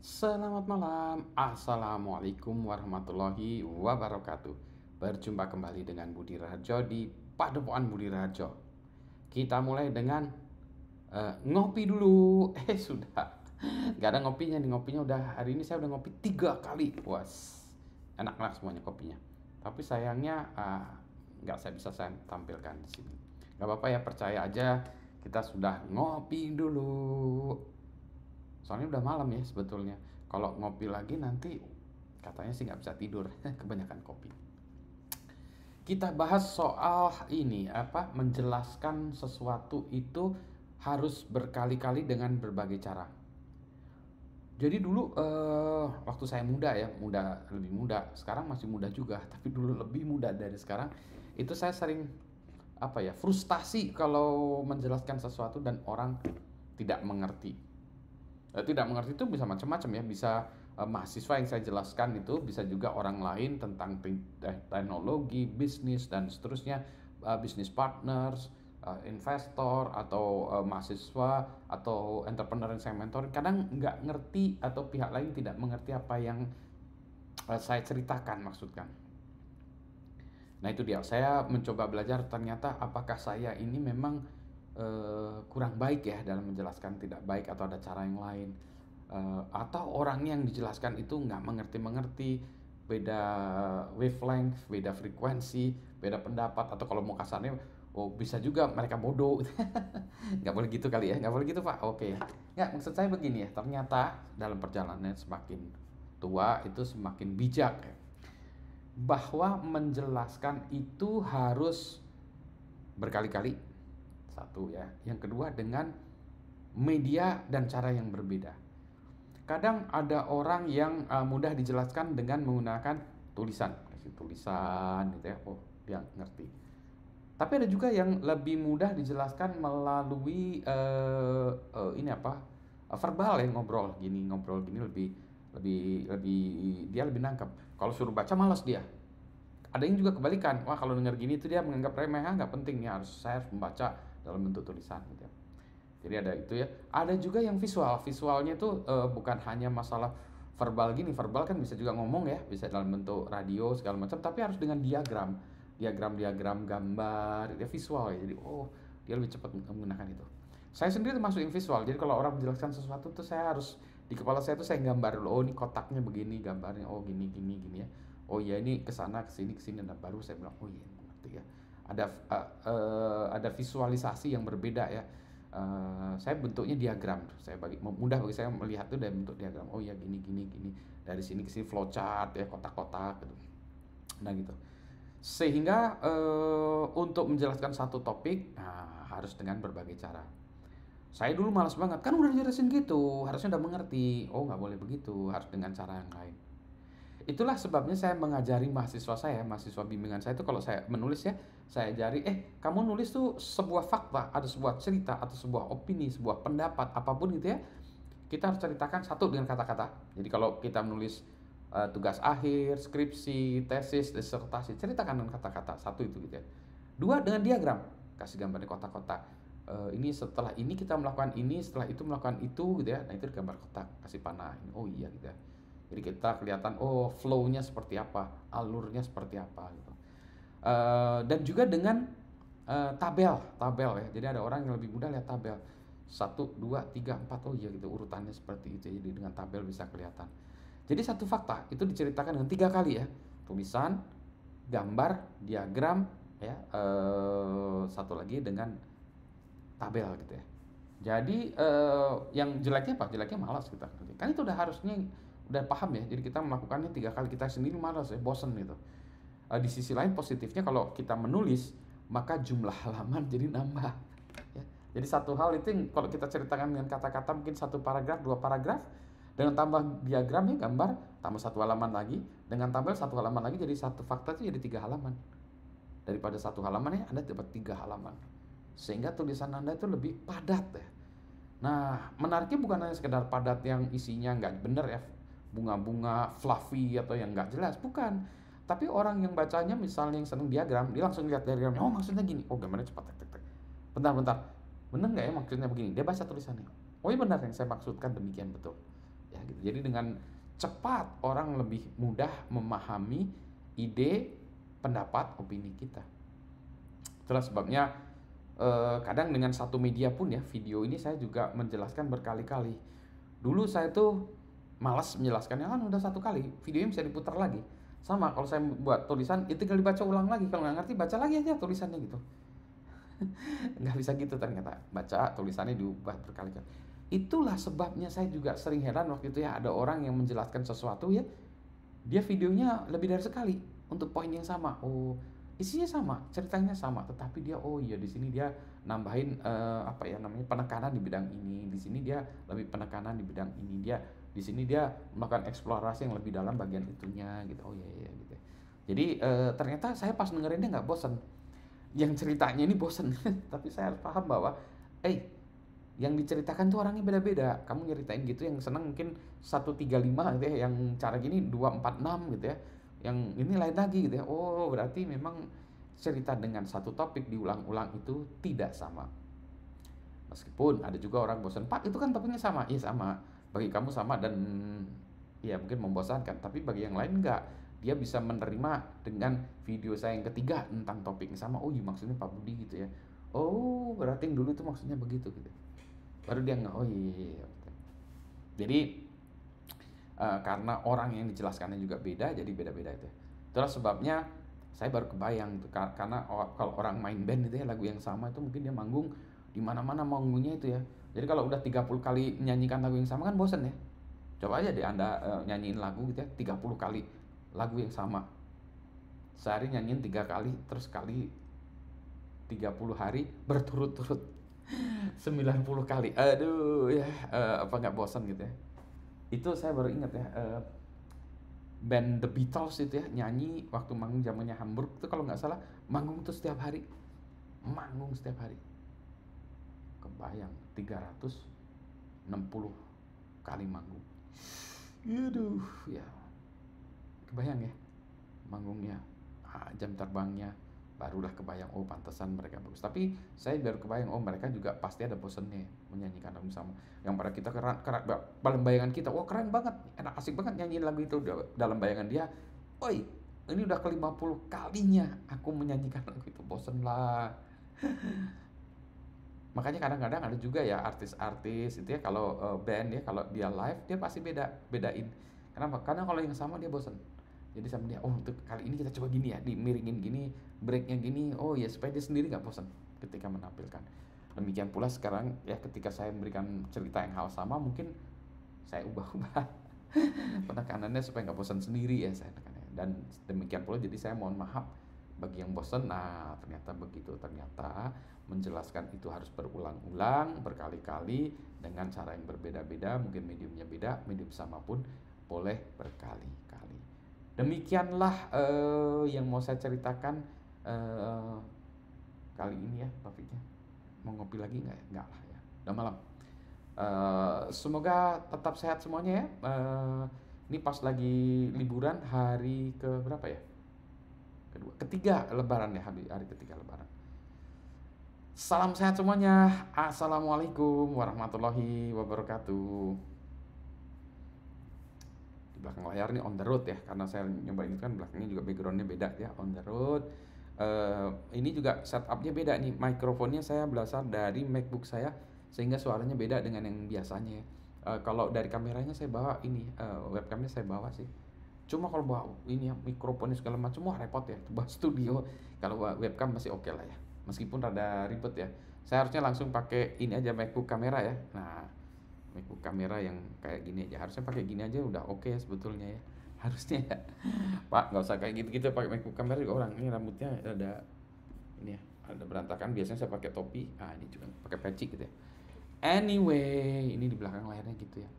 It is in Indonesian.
Selamat malam, Assalamualaikum warahmatullahi wabarakatuh. Berjumpa kembali dengan Budi Raharjo di Padepokan Budi Raharjo. Kita mulai dengan ngopi dulu. Sudah, nggak ada ngopinya nih. Ngopinya udah, hari ini saya udah ngopi 3 kali. Was, enak-enak semuanya kopinya. Tapi sayangnya nggak saya tampilkan di sini. Nggak apa-apa ya, percaya aja, kita sudah ngopi dulu. Soalnya udah malam ya sebetulnya. Kalau ngopi lagi nanti katanya sih nggak bisa tidur, kebanyakan kopi. Kita bahas soal ini, menjelaskan sesuatu itu harus berkali-kali dengan berbagai cara. Jadi dulu waktu saya muda ya, lebih muda, sekarang masih muda juga, tapi dulu lebih muda dari sekarang. Itu saya sering frustasi kalau menjelaskan sesuatu dan orang tidak mengerti. Tidak mengerti itu bisa macam-macam ya, bisa mahasiswa yang saya jelaskan, itu bisa juga orang lain tentang teknologi, bisnis dan seterusnya, bisnis partners, investor atau mahasiswa atau entrepreneur yang saya mentor kadang nggak ngerti atau pihak lain tidak mengerti apa yang saya ceritakan maksudkan. Nah itu dia, saya mencoba belajar ternyata apakah saya ini memang kurang baik ya dalam menjelaskan, tidak baik atau ada cara yang lain. Atau orang yang dijelaskan itu nggak mengerti-mengerti, beda wavelength, beda frekuensi, beda pendapat, atau kalau mau kasarnya, oh bisa juga mereka bodoh. Nggak boleh gitu kali ya, nggak boleh gitu Pak, oke. Nggak, maksud saya begini ya, ternyata dalam perjalanan semakin tua itu semakin bijak ya, bahwa menjelaskan itu harus berkali-kali, satu ya. Yang kedua dengan media dan cara yang berbeda. Kadang ada orang yang mudah dijelaskan dengan menggunakan tulisan, kasih tulisan gitu ya, oh dia ngerti. Tapi ada juga yang lebih mudah dijelaskan melalui verbal ya, ngobrol gini lebih lebih lebih dia lebih nangkep. Kalau suruh baca malas dia. Ada yang juga kebalikan, wah kalau denger gini tuh dia menganggap remeh, nggak penting ya, saya harus membaca dalam bentuk tulisan gitu ya. Jadi ada itu ya. Ada juga yang visualnya itu bukan hanya masalah verbal gini, verbal kan bisa juga ngomong ya, bisa dalam bentuk radio segala macam, tapi harus dengan diagram gambar, dia visual ya. Jadi oh dia lebih cepat menggunakan itu. Saya sendiri termasuk yang visual, jadi kalau orang menjelaskan sesuatu tuh saya harus, di kepala saya tuh saya gambar dulu, oh ini kotaknya begini, gambarnya oh gini gini gini ya, oh ya ini kesana kesini kesini, dan baru saya bilang oh iya ngerti ya. Ada visualisasi yang berbeda ya. Saya bentuknya diagram, mudah bagi saya melihat itu dari bentuk diagram, oh ya gini gini gini, dari sini ke sini flowchart ya, kotak-kotak gitu. Nah gitu, sehingga untuk menjelaskan satu topik harus dengan berbagai cara. Saya dulu malas banget, kan udah dijelasin gitu, harusnya udah mengerti. Oh nggak boleh begitu, harus dengan cara yang lain. Itulah sebabnya saya mengajari mahasiswa bimbingan saya itu, kalau saya menulis ya, saya ajari, kamu nulis tuh sebuah fakta, ada sebuah cerita atau sebuah opini, sebuah pendapat, apapun gitu ya, kita harus ceritakan satu dengan kata-kata. Jadi kalau kita menulis tugas akhir, skripsi, tesis, disertasi, ceritakan dengan kata-kata, satu itu gitu ya. Dua, dengan diagram, kasih gambar di kotak-kotak. Ini setelah ini kita melakukan ini, setelah itu melakukan itu gitu ya. Nah itu di gambar kotak, kasih panah. Oh iya gitu ya. Jadi kita kelihatan oh flow-nya seperti apa, alurnya seperti apa gitu. Dan juga dengan tabel ya. Jadi ada orang yang lebih mudah lihat tabel. 1, 2, 3, 4, oh iya gitu urutannya seperti itu. Jadi dengan tabel bisa kelihatan. Jadi satu fakta itu diceritakan dengan 3 kali ya. Tulisan, gambar, diagram ya. Satu lagi dengan tabel gitu ya. Jadi yang jeleknya apa? Jeleknya malas kita. Kan itu udah paham ya. Jadi kita melakukannya 3 kali, kita sendiri malas ya, bosen gitu. Di sisi lain positifnya kalau kita menulis, maka jumlah halaman jadi nambah. Ya. Jadi satu hal itu yang kalau kita ceritakan dengan kata-kata mungkin 1 paragraf, 2 paragraf, dengan tambah diagram ya, gambar, tambah 1 halaman lagi, dengan tabel 1 halaman lagi, jadi satu fakta itu jadi 3 halaman. Daripada 1 halaman ya, Anda dapat 3 halaman. Sehingga tulisan Anda itu lebih padat ya. Nah, menariknya bukan hanya sekedar padat yang isinya nggak bener ya, bunga-bunga, fluffy atau yang nggak jelas, bukan. Tapi orang yang bacanya misalnya yang seneng diagram, dia langsung lihat diagramnya, oh maksudnya gini, oh gambarnya cepat, tek, tek, tek. Bentar, bener nggak ya maksudnya begini? Dia baca tulisannya. Oh iya benar yang saya maksudkan demikian betul. Ya, gitu. Jadi dengan cepat orang lebih mudah memahami ide, pendapat, opini kita. Itulah sebabnya kadang dengan satu media pun ya, video ini saya juga menjelaskan berkali-kali. Dulu saya tuh malas menjelaskannya, kan udah satu kali, videonya bisa diputar lagi. Sama kalau saya buat tulisan, itu tinggal dibaca ulang lagi. Kalau nggak ngerti, baca lagi aja tulisannya gitu. Nggak bisa gitu ternyata. Baca tulisannya diubah berkali-kali. Itulah sebabnya saya juga sering heran waktu itu ya, ada orang yang menjelaskan sesuatu ya, dia videonya lebih dari sekali untuk poin yang sama. Oh, isinya sama, ceritanya sama, tetapi dia oh iya di sini dia nambahin apa ya namanya penekanan di bidang ini, di sini dia lebih penekanan di bidang ini, dia di sini dia melakukan eksplorasi yang lebih dalam bagian itunya gitu. Oh iya iya gitu. Jadi ternyata saya pas dengerinnya nggak bosen. Yang ceritanya ini bosen, tapi saya harus paham bahwa yang diceritakan tuh orangnya beda-beda. Kamu nyeritain gitu yang seneng mungkin 135 gitu ya, yang cara gini 246 gitu ya. Yang ini lain lagi gitu ya. Oh, berarti memang cerita dengan satu topik diulang-ulang itu tidak sama. Meskipun ada juga orang bosan, "Pak, itu kan topiknya sama." Iya, sama. Bagi kamu sama dan ya mungkin membosankan, tapi bagi yang lain enggak. Dia bisa menerima dengan video saya yang ketiga tentang topik yang sama. Oh, iya maksudnya Pak Budi gitu ya. Oh, berarti yang dulu itu maksudnya begitu gitu. Baru dia nggak, oh iya, iya, iya. Jadi karena orang yang dijelaskannya juga beda, jadi beda-beda itu. Itulah sebabnya saya baru kebayang tuh, karena kalau orang main band itu ya, lagu yang sama itu mungkin dia manggung di mana-mana manggungnya itu ya. Jadi kalau udah 30 kali menyanyikan lagu yang sama kan bosen ya. Coba aja deh Anda nyanyiin lagu gitu ya 30 kali lagu yang sama. Sehari nyanyiin 3 kali, terus kali 30 hari berturut-turut 90 kali. Aduh ya, apa nggak bosan gitu ya. Itu saya baru ingat ya, band The Beatles itu ya nyanyi waktu manggung zamannya Hamburg itu kalau nggak salah manggung tuh setiap hari. Manggung setiap hari. Kebayang 360 kali manggung. Aduh ya. Kebayang ya manggungnya, jam terbangnya, barulah kebayang oh pantesan mereka bagus. Tapi saya baru kebayang oh mereka juga pasti ada bosennya menyanyikan lagu sama yang pada kita keren, dalam bayangan kita wah keren banget, enak asik banget nyanyiin lagu itu. Dalam bayangan dia, oi ini udah ke 50 kalinya aku menyanyikan lagu itu, bosen lah. Makanya kadang-kadang ada juga ya artis-artis itu ya, kalau band ya kalau dia live dia pasti bedain. Kenapa? Karena kalau yang sama dia bosen. Jadi sama dia, oh untuk kali ini kita coba gini ya, dimiringin gini, breaknya gini, oh ya supaya dia sendiri nggak bosan ketika menampilkan. Demikian pula sekarang ya ketika saya memberikan cerita yang hal sama, mungkin saya ubah-ubah penekanannya supaya nggak bosan sendiri ya saya tekannya. Dan demikian pula jadi saya mohon maaf bagi yang bosan. Nah ternyata begitu, ternyata menjelaskan itu harus berulang-ulang, berkali-kali dengan cara yang berbeda-beda, mungkin mediumnya beda, medium sama pun boleh berkali-kali. Demikianlah yang mau saya ceritakan kali ini ya topiknya. Mau ngopi lagi nggak ya? Nggak lah ya, udah malam. Semoga tetap sehat semuanya ya. Ini pas lagi liburan hari ke berapa ya? Ketiga lebaran ya, hari ketiga lebaran. Salam sehat semuanya. Assalamualaikum warahmatullahi wabarakatuh. Di belakang layar nih on the road ya, karena saya nyobain itu kan belakangnya juga backgroundnya beda ya, on the road. Ini juga setupnya beda nih, mikrofonnya saya berasal dari MacBook saya sehingga suaranya beda dengan yang biasanya ya. Kalau dari kameranya saya bawa ini, webcamnya saya bawa sih. Cuma kalau bawa ini ya mikrofonnya segala macam wah repot ya, bawa studio. Kalau webcam masih oke lah ya, meskipun rada ribet ya. Saya harusnya langsung pakai ini aja MacBook kamera ya. Nah MacBook kamera yang kayak gini aja, harusnya pakai gini aja udah oke sebetulnya ya, harusnya ya. Pak nggak usah kayak gitu-gitu pakai MacBook kamera juga. Orang ini rambutnya ada ini ya, ada berantakan, biasanya saya pakai topi, ini juga pakai peci gitu ya. Anyway ini di belakang layarnya gitu ya.